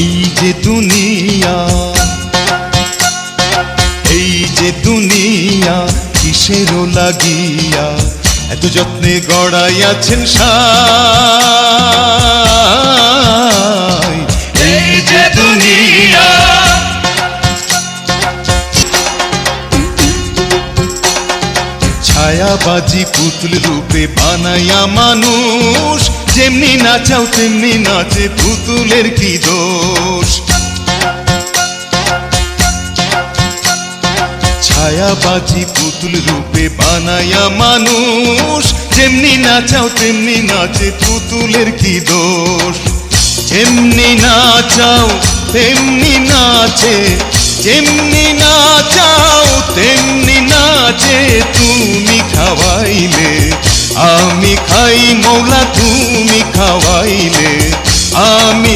এই যে দুনিয়া, এই যে দুনিয়া কিসেরও লাগিয়া এত যত্নে গড়াইয়াছেন সাই। এই যে দুনিয়া, ছায়াবাজি পুতুল রূপে বানাইয়া মানুষ, যেমনি নাচাও তেমনি নাচে, পুতুলের কি দোষ। ছায়াবাজি পুতুল রূপে বানাইয়া মানুষ, যেমনি নাচাও তেমনি নাচে, পুতুলের কি দোষ। যেমনি নাচাও তেমনি নাচে, যেমনি নাচাও তেমনি নাচে, তুমি খাওয়াইলে আমি খাই মৌলা, তুমি খাওয়াইলে আমি